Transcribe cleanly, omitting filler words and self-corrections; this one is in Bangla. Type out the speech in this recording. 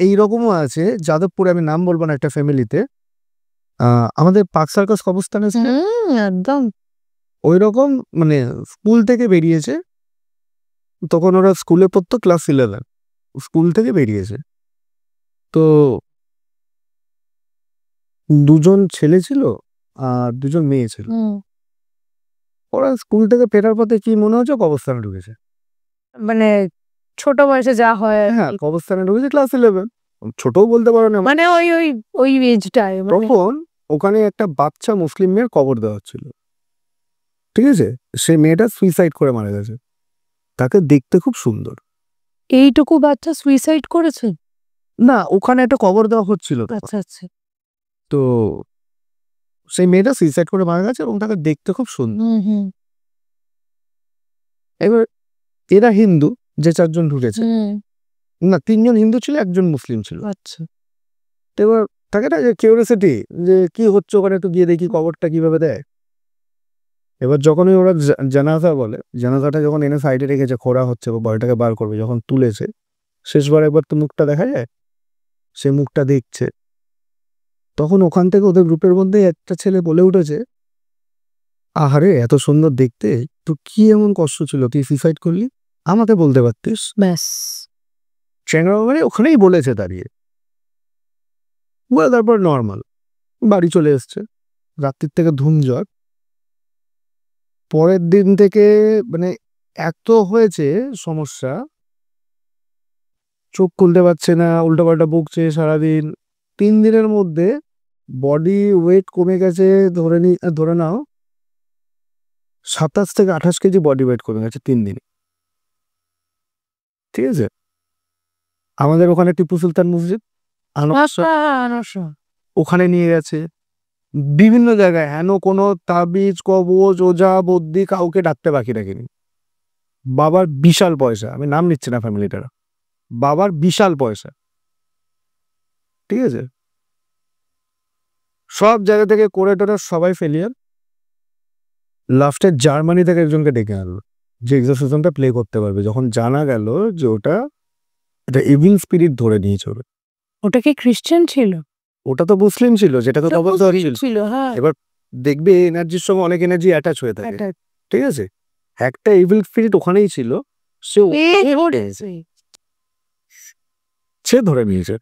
এইরকমও আছে যাদবপুরে, আমি নাম বলবো না, একটা ফ্যামিলিতে আমাদের পার্ক সার্কাস কবরস্থান আছে, একদম ওই রকম মানে স্কুল থেকে বেরিয়েছে, তখন ওরা স্কুলে পড়তো, ক্লাস 11, স্কুল থেকে বেরিয়েছে। তো দুজন ছেলে ছিল আর দুজন মেয়ে ছিল। ওরা স্কুল থেকে ফেরার পথে কি মনে হচ্ছে কবরস্থানে ঢুকেছে, মানে ছোট বয়সে যা হয় হ্যাঁ কবরস্থানে ঢুকেছে, ক্লাস 11, ছোটও বলতে পারো না। মানে ওই ওই ওই এজটাই তখন ওখানে একটা বাচ্চা মুসলিম মেয়ের কবর দেওয়া হচ্ছিল, ঠিক আছে? সে মেয়েটা সুইসাইড করে মারা গেছে, তাকে দেখতে খুব সুন্দর। এইটুকু বাচ্চা সুইসাইড করেছে? না, ওখানে একটা কবর দেওয়া হচ্ছিল তখন। আচ্ছা আচ্ছা। তো সেই মেয়েটা সুইসাইড করে মারা গেছে এবং তাকে দেখতে খুব সুন্দর। এবার এরা হিন্দু, যে 4 জন ঢুকেছে, না 3 জন হিন্দু ছিল, 1 জন মুসলিম ছিল। আচ্ছা। তো এবার থাকে না যে কিউরিওসিটি, যে কি হচ্ছে ওখানে, একটু গিয়ে দেখি কবরটা কিভাবে দেয়। এবার যখনই ওরা জানাজা বলে, জানাজাটা যখন এনে সাইডে রেখেছে, খোঁড়া হচ্ছে বা বডিটাকে বার করবে, যখন তুলেছে, শেষবার একবার তো মুখটা দেখা যায়, সে মুখটা দেখছে, তখন ওখান থেকে ওদের গ্রুপের মধ্যে একটা ছেলে বলে উঠেছে, আহারে এত সুন্দর দেখতে, তো কি এমন কষ্ট ছিল, তুই সুইসাইড করলি, আমাকে বলতে পারতিস। ব্যাস চ্যাংরা মানে ওখানেই বলেছে দাঁড়িয়ে। বলে তারপর নর্মাল বাড়ি চলে এসছে, রাত্রির থেকে ধুমঝড়। পরের দিন থেকে মানে এত হয়েছে সমস্যা, চোখ খুলতে পারছে না, উল্টোপাল্টা বকছে সারাদিন। 3 দিনের মধ্যে বডি ওয়েট কমে গেছে, ধরে নাও 27 থেকে 28 কেজি বডি ওয়েট কমে গেছে 3 দিনে, ঠিক আছে? আমাদের ওখানে টিপু সুলতান মসজিদ, ওখানে নিয়ে গেছে, বিভিন্ন জায়গায়, হেন কোনো তাবিজ কবজ ওঝা বদ্যি কাউকে ডাকতে বাকি রাখিনি। বাবার বিশাল পয়সা, আমি নাম নিচ্ছি না ফ্যামিলিটার, বাবার বিশাল পয়সা, ঠিক আছে? সব জায়গা থেকে করে টোরে সবাই ফেলিয়ার। লাস্টে জার্মানি থেকে একজনকে ডেকে আনলো যে এক্সরসিজমটা প্লে করতে পারবে, যখন জানা গেল যে ওটা ইভিল স্পিরিট ধরে নিয়েছে। ওটা কি খ্রিস্টান ছিল? ওটা তো মুসলিম ছিল, যেটা তো কবর দেওয়া ছিল। হ্যাঁ এবার দেখবে এনার্জির সঙ্গে অনেক এনার্জি অ্যাটাচ হয়ে থাকে, ঠিক আছে? একটা ইভিল স্পিরিট ওখানেই ছিল, সে ধরে নিয়েছে।